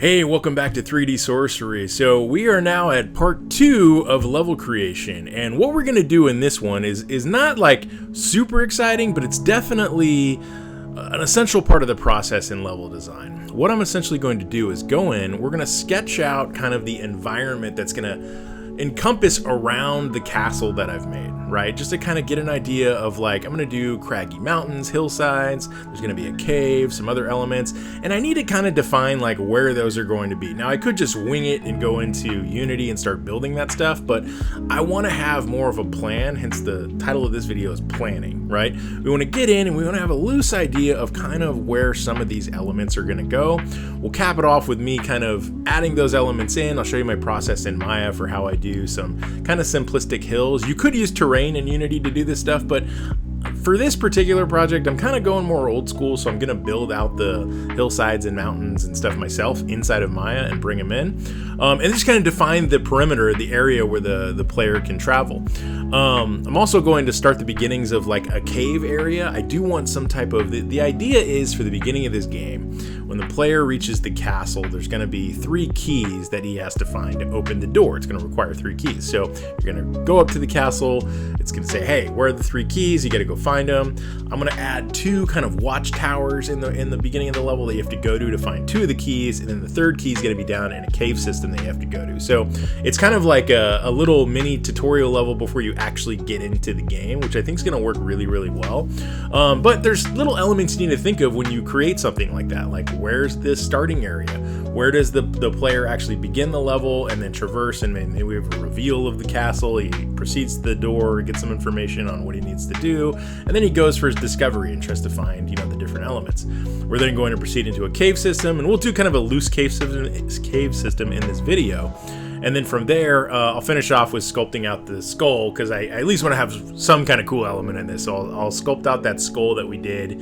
Hey, welcome back to 3D Sorcery. So we are now at part 2 of level creation, and what we're going to do in this one is not like super exciting, but it's definitely an essential part of the process in level design. What I'm essentially going to do is go in, we're going to sketch out kind of the environment that's going to encompass around the castle that I've made, right? Just to kind of get an idea of like, I'm going to do craggy mountains, hillsides, there's going to be a cave, some other elements, and I need to kind of define like where those are going to be. Now I could just wing it and go into Unity and start building that stuff, but I want to have more of a plan, hence the title of this video is planning, right? We want to get in and we want to have a loose idea of kind of where some of these elements are going to go. We'll cap it off with me kind of adding those elements in. I'll show you my process in Maya for how I do some kind of simplistic hills. You could use terrain in Unity to do this stuff, but for this particular project, I'm kind of going more old school, so I'm going to build out the hillsides and mountains and stuff myself inside of Maya and bring them in. And just kind of define the perimeter, the area where the player can travel. I'm also going to start the beginnings of like a cave area. I do want some type of, the idea is for the beginning of this game, when the player reaches the castle, there's going to be 3 keys that he has to find to open the door. It's going to require 3 keys. So you're going to go up to the castle. It's going to say, hey, where are the 3 keys? You got to go find them. I'm going to add 2 kind of watchtowers in the beginning of the level that you have to go to find 2 of the keys. And then the 3rd key is going to be down in a cave system that you have to go to. So it's kind of like a little mini tutorial level before you actually get into the game, which I think is going to work really, really well. But there's little elements you need to think of when you create something like that. Like, where's this starting area? Where does the player actually begin the level and then traverse, and then we have a reveal of the castle. He proceeds to the door, gets some information on what he needs to do, and then he goes for his discovery and tries to find, the different elements. We're then going to proceed into a cave system, and we'll do kind of a loose cave system in this video. And then from there, I'll finish off with sculpting out the skull, because I at least want to have some kind of cool element in this. So I'll sculpt out that skull that we did.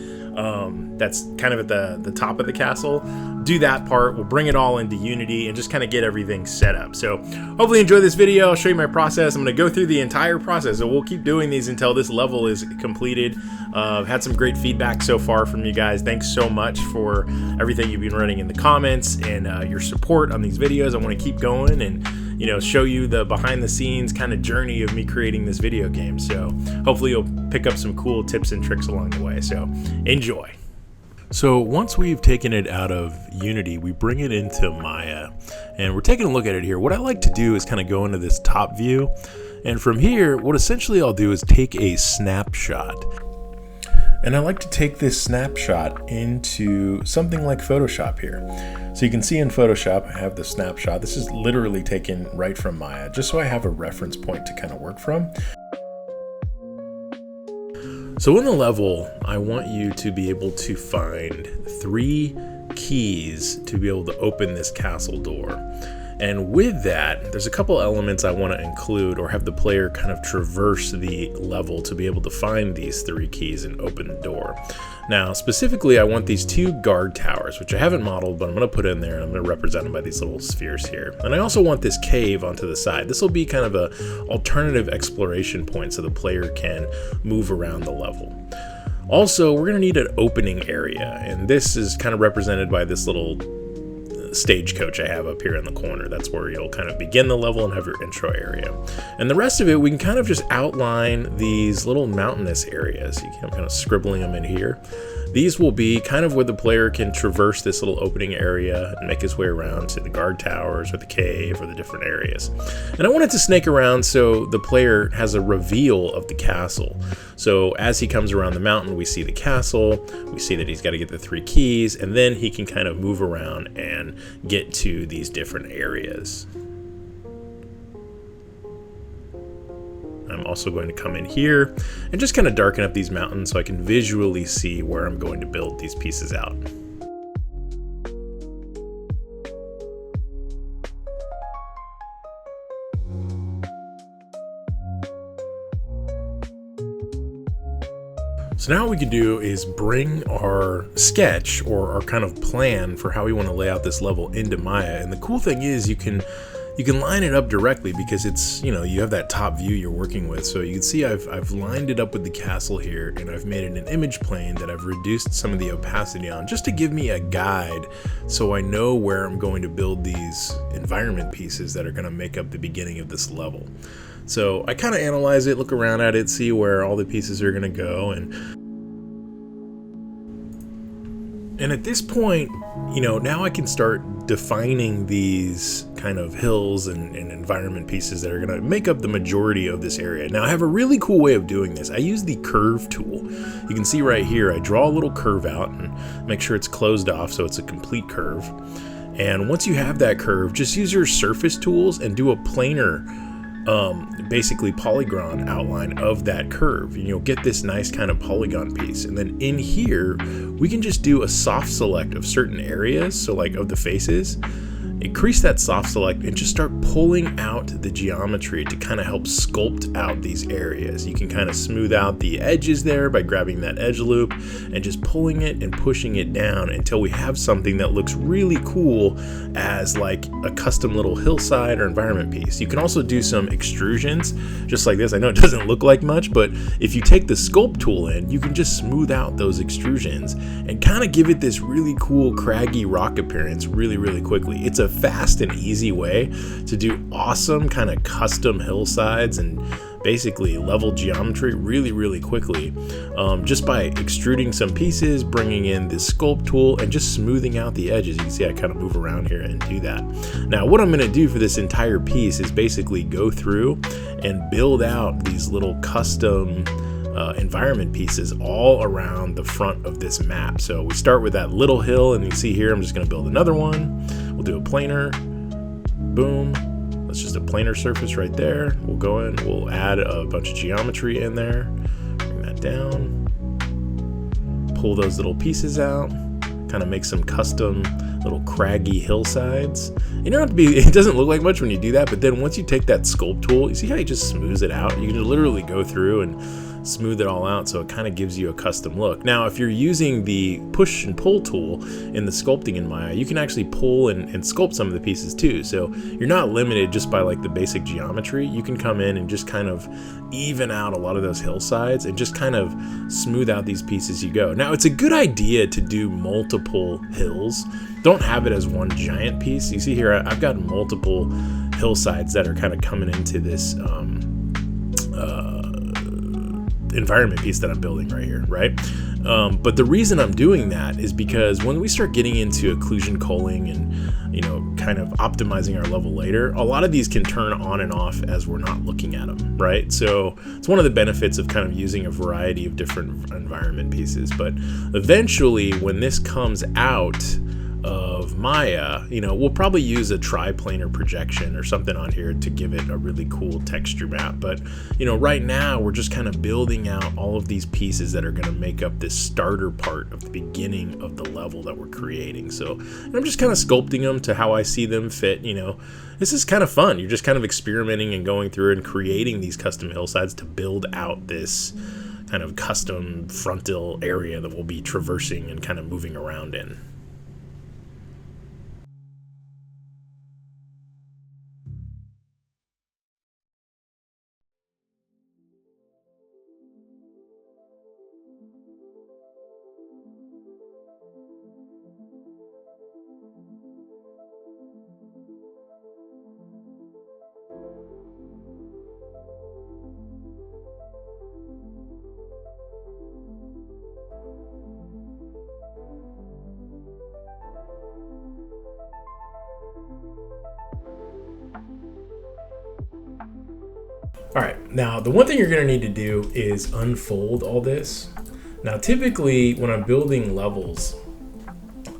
That's kind of at the top of the castle. Do that part. We'll bring it all into Unity and just kind of get everything set up. So hopefully you enjoy this video. I'll show you my process. I'm going to go through the entire process. So we'll keep doing these until this level is completed. I've had some great feedback so far from you guys. Thanks so much for everything you've been writing in the comments and your support on these videos. I want to keep going and show you the behind the scenes kind of journey of me creating this video game. So hopefully you'll pick up some cool tips and tricks along the way. So enjoy. So once we've taken it out of Unity, we bring it into Maya and we're taking a look at it here. What I like to do is kind of go into this top view, and from here, what essentially I'll do is take a snapshot. And I like to take this snapshot into something like Photoshop here. So you can see in Photoshop, I have the snapshot. This is literally taken right from Maya, just so I have a reference point to kind of work from. So in the level, I want you to be able to find 3 keys to be able to open this castle door. And with that, there's a couple elements I want to include or have the player kind of traverse the level to be able to find these 3 keys and open the door. Now, specifically, I want these 2 guard towers, which I haven't modeled, but I'm going to put in there, and I'm going to represent them by these little spheres here. And I also want this cave onto the side. This will be kind of a alternative exploration point so the player can move around the level. Also, we're going to need an opening area, and this is kind of represented by this little stagecoach I have up here in the corner. That's where you'll kind of begin the level and have your intro area. And the rest of it, we can kind of just outline these little mountainous areas. I'm kind of scribbling them in here. These will be kind of where the player can traverse this little opening area and make his way around to the guard towers or the cave or the different areas. And I want it to snake around so the player has a reveal of the castle. So as he comes around the mountain, we see the castle, we see that he's got to get the 3 keys, and then he can kind of move around and get to these different areas. I'm also going to come in here and just kind of darken up these mountains so I can visually see where I'm going to build these pieces out. So now what we can do is bring our sketch or our kind of plan for how we want to lay out this level into Maya. And the cool thing is you can you can line it up directly because it's, you know, you have that top view you're working with. So you can see I've lined it up with the castle here, and I've made it an image plane that I've reduced some of the opacity on just to give me a guide so I know where I'm going to build these environment pieces that are going to make up the beginning of this level. So I kind of analyze it, look around at it, see where all the pieces are going to go, and at this point, you know, now I can start defining these kind of hills and environment pieces that are going to make up the majority of this area. Now I have a really cool way of doing this. I use the curve tool. You can see right here, I draw a little curve out and make sure it's closed off so it's a complete curve. And once you have that curve, just use your surface tools and do a planar basically polygon outline of that curve, and you'll get this nice kind of polygon piece. And then in here we can just do a soft select of certain areas, so like of the faces, increase that soft select and just start pulling out the geometry to kind of help sculpt out these areas. You can kind of smooth out the edges there by grabbing that edge loop and just pulling it and pushing it down until we have something that looks really cool as like a custom little hillside or environment piece. You can also do some extrusions just like this. I know it doesn't look like much, but if you take the sculpt tool in, you can just smooth out those extrusions and kind of give it this really cool craggy rock appearance really quickly. It's a fast and easy way to do awesome kind of custom hillsides and basically level geometry really quickly, just by extruding some pieces, bringing in this sculpt tool and just smoothing out the edges. You can see I kind of move around here and do that. Now what I'm going to do for this entire piece is basically go through and build out these little custom environment pieces all around the front of this map. So we start with that little hill, and you see here I'm just going to build another one. We'll do a planar, boom, that's just a planar surface right there. We'll go in, we'll add a bunch of geometry in there, bring that down, pull those little pieces out, kind of make some custom little craggy hillsides. You don't have to be, it doesn't look like much when you do that, but then once you take that sculpt tool, you see how you just smooths it out? You can literally go through and smooth it all out, so it kind of gives you a custom look. Now if you're using the push and pull tool in the sculpting in Maya, you can actually pull and sculpt some of the pieces too, so you're not limited just by like the basic geometry. You can come in and just kind of even out a lot of those hillsides and just kind of smooth out these pieces as you go. Now it's a good idea to do multiple hills. Don't have it as one giant piece. You see here I've got multiple hillsides that are kind of coming into this environment piece that I'm building right here, right? But the reason I'm doing that is because when we start getting into occlusion culling and, you know, kind of optimizing our level later, a lot of these can turn on and off as we're not looking at them, right? So it's one of the benefits of kind of using a variety of different environment pieces. But eventually when this comes out of Maya, you know, we'll probably use a triplanar projection or something on here to give it a really cool texture map. But, you know, right now we're just kind of building out all of these pieces that are going to make up this starter part of the beginning of the level that we're creating. So I'm just kind of sculpting them to how I see them fit. You know, this is kind of fun. You're just kind of experimenting and going through and creating these custom hillsides to build out this kind of custom frontal area that we'll be traversing and kind of moving around in. All right, now the one thing you're gonna need to do is unfold all this. Now, typically when I'm building levels,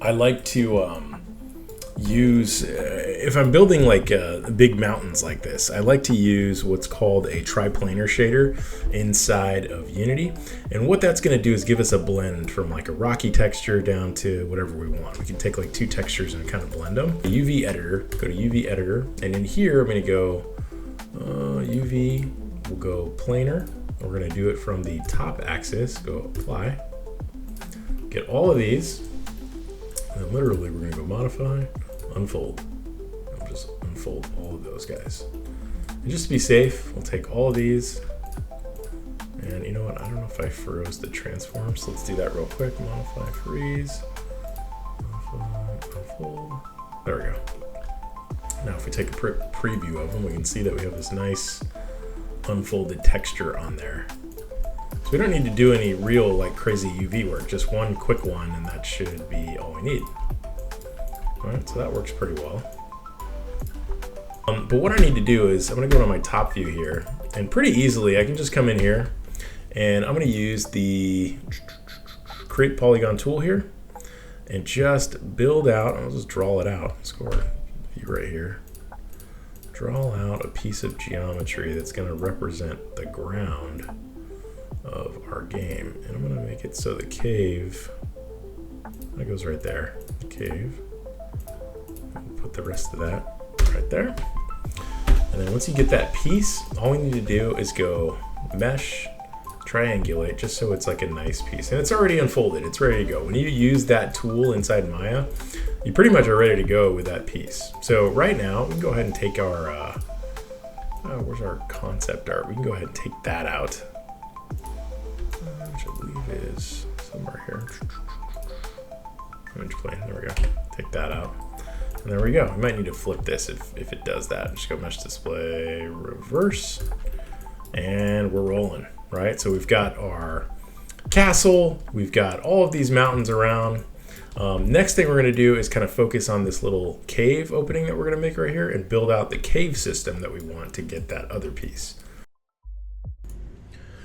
I like to use, if I'm building like big mountains like this, I like to use what's called a triplanar shader inside of Unity. And what that's gonna do is give us a blend from like a rocky texture down to whatever we want. We can take like two textures and kind of blend them. UV editor, go to UV editor, and in here I'm gonna go UV, we'll go planar. We're gonna do it from the top axis, go apply, get all of these, and then literally we're gonna go modify, unfold. I'll just unfold unfold all of those guys. And just to be safe, we'll take all of these. And you know what? I don't know if I froze the transform, so let's do that real quick. Modify, freeze, unfold. There we go. Now if we take a preview of them, we can see that we have this nice unfolded texture on there. So we don't need to do any real like crazy UV work, just one quick one, and that should be all we need. All right, so that works pretty well. But what I need to do is I'm gonna go to my top view here, and pretty easily I can just come in here and I'm gonna use the create polygon tool here and just build out, I'll just draw it out. Let's go over view right here. Draw out a piece of geometry that's gonna represent the ground of our game. And I'm gonna make it so the cave, that goes right there, the cave. Put the rest of that right there. And then once you get that piece, all we need to do is go mesh, triangulate, just so it's like a nice piece. And it's already unfolded, it's ready to go. When you use that tool inside Maya, you pretty much are ready to go with that piece. So right now, we can go ahead and take our, where's our concept art? We can go ahead and take that out, which I believe is somewhere here. Image plane, there we go. Take that out. And there we go. We might need to flip this if it does that. Just go mesh display, reverse, and we're rolling, right? So we've got our castle, we've got all of these mountains around. Next thing we're gonna do is kind of focus on this little cave opening that we're gonna make right here and build out the cave system that we want to get that other piece.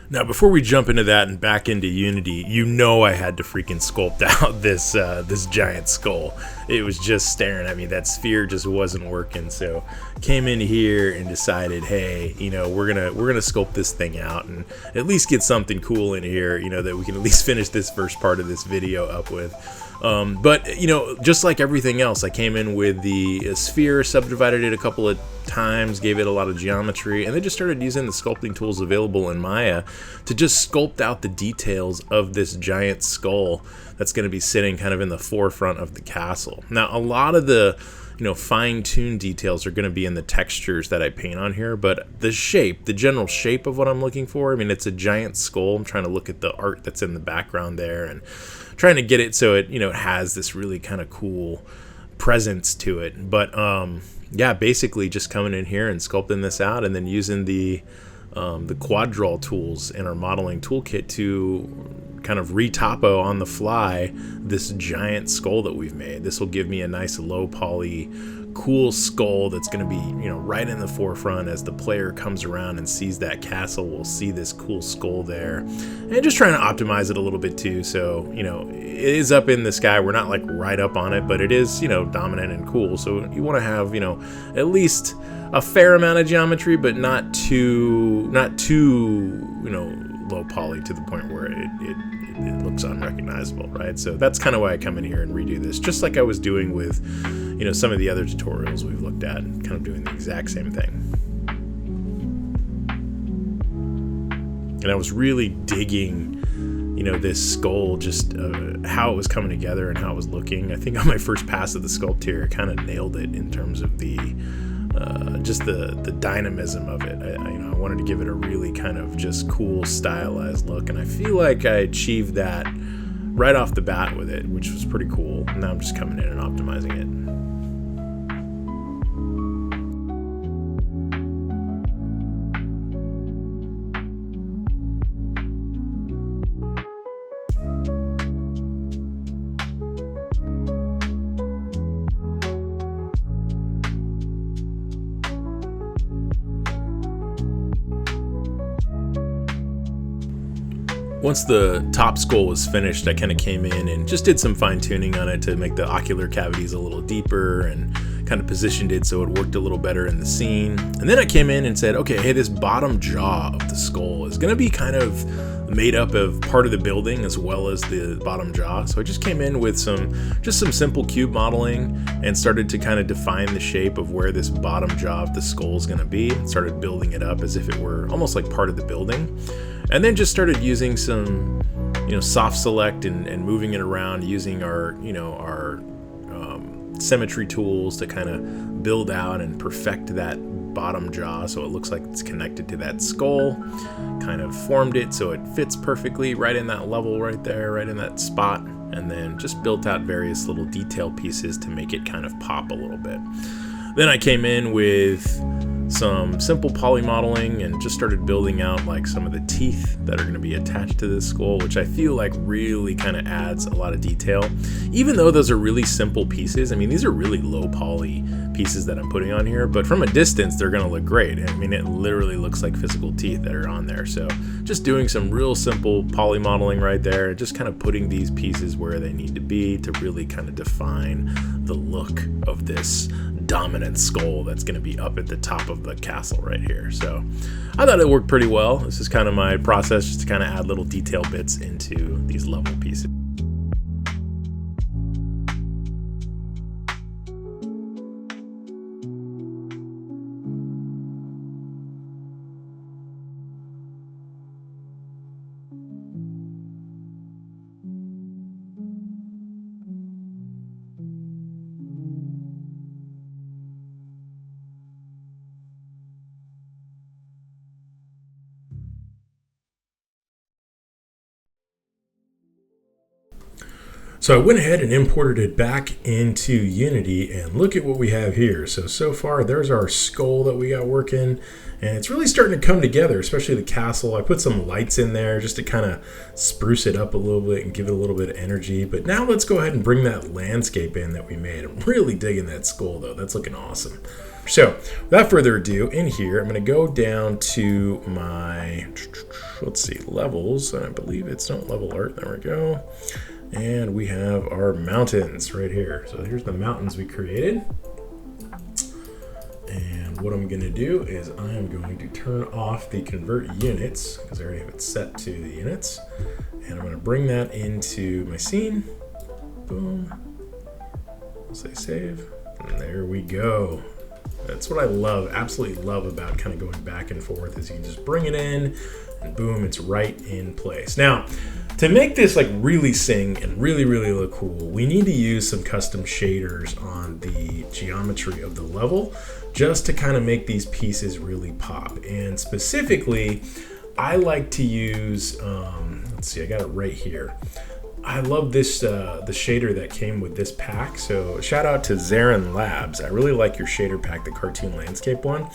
Now, before we jump into that and back into Unity, you know I had to freaking sculpt out this this giant skull. It was just staring at me. That sphere just wasn't working. So came in here and decided, hey, you know, we're gonna sculpt this thing out and at least get something cool in here, you know, that we can at least finish this first part of this video up with. But you know, just like everything else, I came in with the sphere, subdivided it a couple of times, gave it a lot of geometry, and then just started using the sculpting tools available in Maya to just sculpt out the details of this giant skull that's going to be sitting kind of in the forefront of the castle. Now, a lot of the fine-tuned details are going to be in the textures that I paint on here, but the shape, the general shape of what I'm looking for, I mean, it's a giant skull. I'm trying to look at the art that's in the background there and trying to get it so it, it has this really kind of cool presence to it. But yeah, basically just coming in here and sculpting this out and then using the quad draw tools in our modeling toolkit to kind of retopo on the fly this giant skull that we've made. This will give me a nice low poly cool skull that's going to be right in the forefront. As the player comes around and sees that castle, we'll see this cool skull there, and just trying to optimize it a little bit too, so it is up in the sky. We're not like right up on it, but it is dominant and cool, so you want to have at least a fair amount of geometry, but not too low poly to the point where it looks unrecognizable, right? So that's kind of why I come in here and redo this, just like I was doing with some of the other tutorials we've looked at, kind of doing the exact same thing. And I was really digging this skull, just how it was coming together and how it was looking. I think on my first pass of the sculpt here, I kind of nailed it in terms of the just the dynamism of it. I wanted to give it a really kind of just cool stylized look, and I feel like I achieved that right off the bat with it, which was pretty cool. Now I'm just coming in and optimizing it. Once the top skull was finished, I kind of came in and just did some fine tuning on it to make the ocular cavities a little deeper and kind of positioned it so it worked a little better in the scene. And then I came in and said, okay, hey, this bottom jaw of the skull is going to be kind of made up of part of the building as well as the bottom jaw. So I just came in with some simple cube modeling and started to kind of define the shape of where this bottom jaw of the skull is going to be. Started building it up as if it were almost like part of the building. And then just started using some, soft select and moving it around using our symmetry tools to kind of build out and perfect that bottom jaw so it looks like it's connected to that skull. Kind of formed it so it fits perfectly right in that level right there, right in that spot, and then just built out various little detail pieces to make it kind of pop a little bit. Then I came in with some simple poly modeling and just started building out like some of the teeth that are going to be attached to this skull, which I feel like really kind of adds a lot of detail. Even though those are really simple pieces, I mean, these are really low poly pieces that I'm putting on here, but from a distance, they're going to look great. I mean, it literally looks like physical teeth that are on there. So just doing some real simple poly modeling right there, just kind of putting these pieces where they need to be to really kind of define the look of this dominant skull that's going to be up at the top of the castle right here. So I thought it worked pretty well. This is kind of my process, just to kind of add little detail bits into these level pieces. So I went ahead and imported it back into Unity, and look at what we have here. So far there's our skull that we got working, and it's really starting to come together, especially the castle. I put some lights in there just to kind of spruce it up a little bit and give it a little bit of energy. But now let's go ahead and bring that landscape in that we made. I'm really digging that skull though. That's looking awesome. So without further ado, in here, I'm going to go down to my, let's see, levels. I believe it's not level art. There we go. And we have our mountains right here. So here's the mountains we created. And what I'm going to do is I am going to turn off the convert units because I already have it set to the units. And I'm going to bring that into my scene. Boom. I'll say save. And there we go. That's what I love, absolutely love about kind of going back and forth, is you can just bring it in and boom, it's right in place. Now, to make this like really sing and really look cool, we need to use some custom shaders on the geometry of the level just to kind of make these pieces really pop. And specifically, I like to use, let's see, I got it right here. I love this, the shader that came with this pack. So shout out to Zarin Labs. I really like your shader pack, the cartoon landscape one.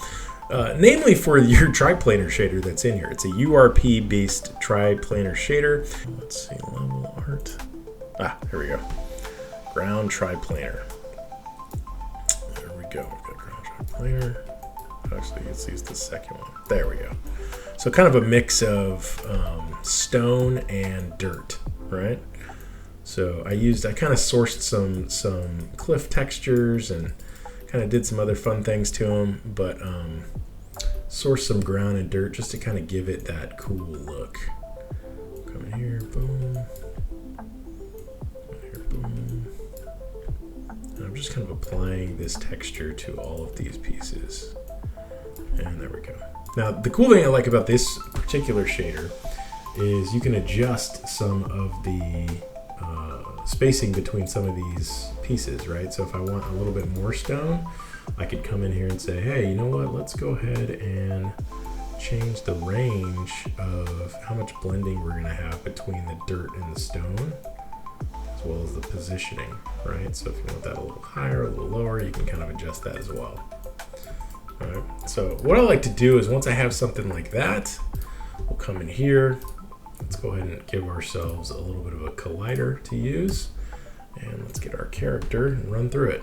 Namely for your triplanar shader that's in here. It's a URP based triplanar shader. Let's see, level art. Here we go. Ground triplanar. There we go. We've got ground triplanar. Actually, let's use the second one. There we go. So kind of a mix of stone and dirt, right? So I kind of sourced some cliff textures and kind of did some other fun things to them, but sourced some ground and dirt just to kind of give it that cool look. Come in here, boom. Here, boom. And I'm just kind of applying this texture to all of these pieces. And there we go. Now, the cool thing I like about this particular shader is you can adjust some of the spacing between some of these pieces, right? So if I want a little bit more stone, I could come in here and say, hey, you know what? Let's go ahead and change the range of how much blending we're gonna have between the dirt and the stone, as well as the positioning, right? So if you want that a little higher, a little lower, you can kind of adjust that as well. All right, so what I like to do is once I have something like that, we'll come in here. Let's go ahead and give ourselves a little bit of a collider to use. And let's get our character and run through it.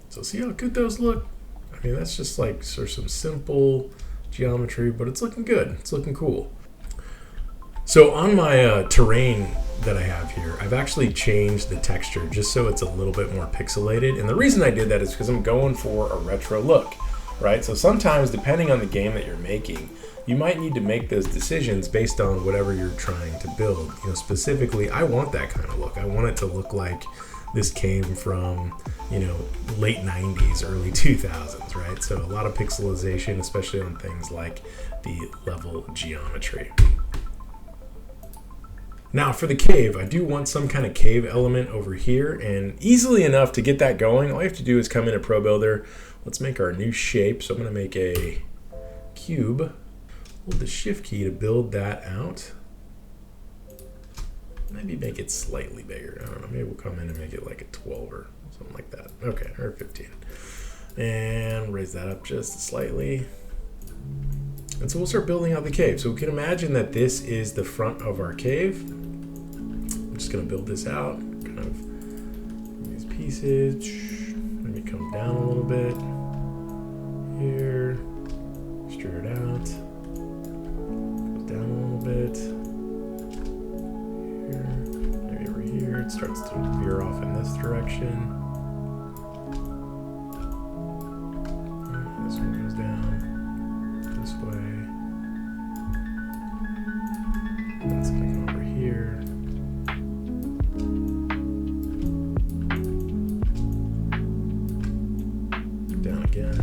So see how good those look? I mean, that's just like sort of some simple geometry, but it's looking good. It's looking cool. So on my terrain that I have here, I've actually changed the texture just so it's a little bit more pixelated. And the reason I did that is because I'm going for a retro look. Right? So sometimes, depending on the game that you're making, you might need to make those decisions based on whatever you're trying to build. You know, specifically, I want that kind of look. I want it to look like this came from, you know, late 90s, early 2000s, right? So a lot of pixelization, especially on things like the level geometry. Now for the cave, I do want some kind of cave element over here, and easily enough to get that going, all you have to do is come into Pro Builder. Let's make our new shape. So I'm gonna make a cube. Hold the shift key to build that out. Maybe make it slightly bigger. I don't know, maybe we'll come in and make it like a 12 or something like that. Okay, or 15. And raise that up just slightly. And so we'll start building out the cave. So we can imagine that this is the front of our cave. I'm just gonna build this out, kind of these pieces. Maybe come down a little bit. Here, stir it out. Goes down a little bit. Here, maybe over here. It starts to veer off in this direction. This one goes down this way. That's gonna go over here. Down again.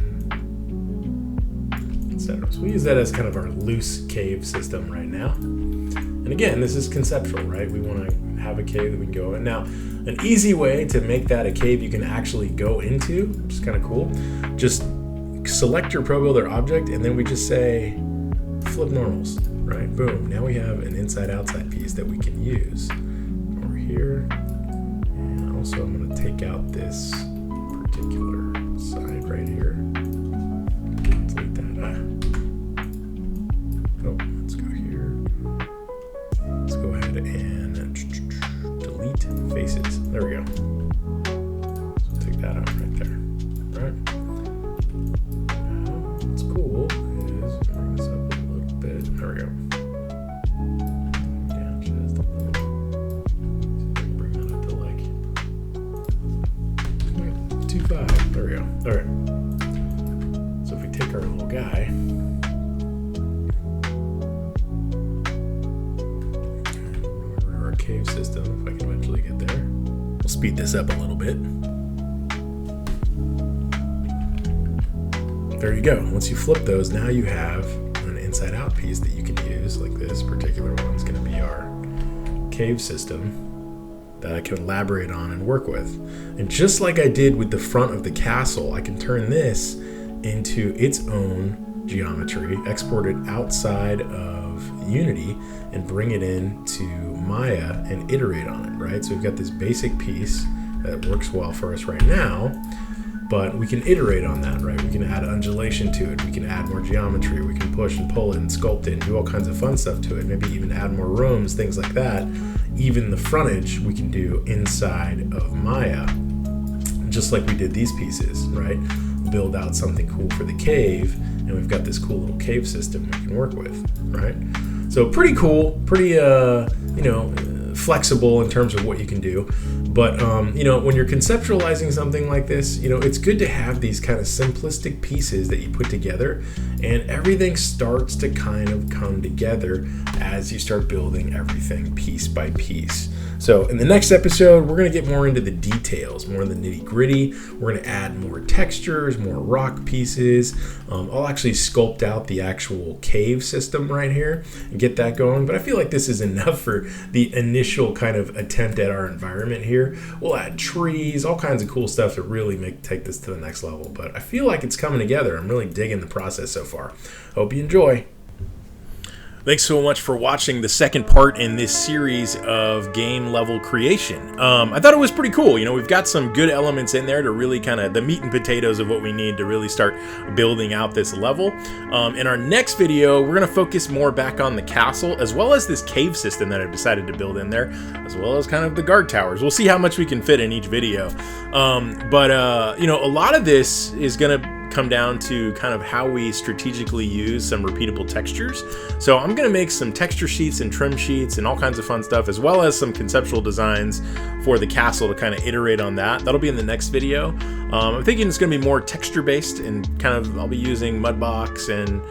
Etc. So we use that as kind of our loose cave system right now. And again, this is conceptual, right? We want to have a cave that we can go in. Now, an easy way to make that a cave you can actually go into, which is kind of cool, just select your Pro Builder object, and then we just say flip normals, right? Boom. Now we have an inside-outside piece that we can use over here. And also I'm going to take out this particular side right here. Delete that. Oh, let's go here. Let's go ahead and delete faces. There we go. So take that out right there. All right. There we go. Down just a little. See if I can bring that up to like 2.5. There we go. All right. So if we take our little guy, over to our cave system, if I can eventually get there, we'll speed this up a little bit. There you go. Once you flip those, now you have inside out piece that you can use. Like this particular one is going to be our cave system that I can elaborate on and work with. And just like I did with the front of the castle, I can turn this into its own geometry, export it outside of Unity, and bring it into Maya and iterate on it, right? So we've got this basic piece that works well for us right now, but we can iterate on that, right? We can add undulation to it. We can add more geometry. We can push and pull it and sculpt it and do all kinds of fun stuff to it. Maybe even add more rooms, things like that. Even the frontage we can do inside of Maya, just like we did these pieces, right? Build out something cool for the cave, and we've got this cool little cave system we can work with, right? So pretty cool, pretty, flexible in terms of what you can do. But, when you're conceptualizing something like this, it's good to have these kind of simplistic pieces that you put together, and everything starts to kind of come together as you start building everything piece by piece. So in the next episode, we're going to get more into the details, more in the nitty gritty. We're going to add more textures, more rock pieces. I'll actually sculpt out the actual cave system right here and get that going. But I feel like this is enough for the initial kind of attempt at our environment here. We'll add trees, all kinds of cool stuff to really take this to the next level. But I feel like it's coming together. I'm really digging the process so far. Hope you enjoy. Thanks so much for watching the second part in this series of game level creation. I thought it was pretty cool. We've got some good elements in there to really kind of the meat and potatoes of what we need to really start building out this level. In our next video, we're going to focus more back on the castle, as well as this cave system that I've decided to build in there, as well as kind of the guard towers. We'll see how much we can fit in each video. A lot of this is going to come down to kind of how we strategically use some repeatable textures. So I'm going to make some texture sheets and trim sheets and all kinds of fun stuff, as well as some conceptual designs for the castle to kind of iterate on that. That'll be in the next video. I'm thinking it's going to be more texture based, and kind of I'll be using Mudbox and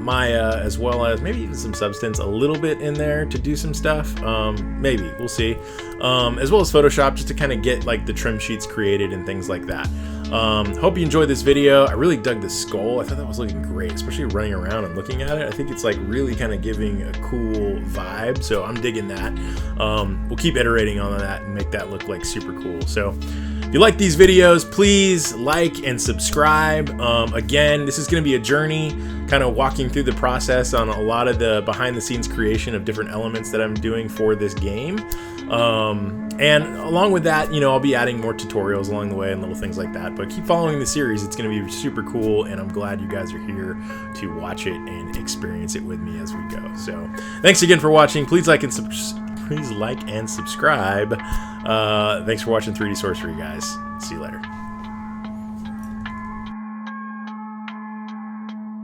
Maya, as well as maybe even some Substance a little bit in there to do some stuff. Maybe, we'll see. As well as Photoshop, just to kind of get like the trim sheets created and things like that. Hope you enjoyed this video. I really dug the skull. I thought that was looking great, especially running around and looking at it. I think it's like really kind of giving a cool vibe, so I'm digging that. We'll keep iterating on that and make that look like super cool. So if you like these videos, please like and subscribe. Again, this is going to be a journey, kind of walking through the process on a lot of the behind the scenes creation of different elements that I'm doing for this game. And along with that, I'll be adding more tutorials along the way and little things like that. But keep following the series. It's going to be super cool, and I'm glad you guys are here to watch it and experience it with me as we go. So thanks again for watching. Please like and subscribe. Thanks for watching 3D Sorcery, guys. See you later.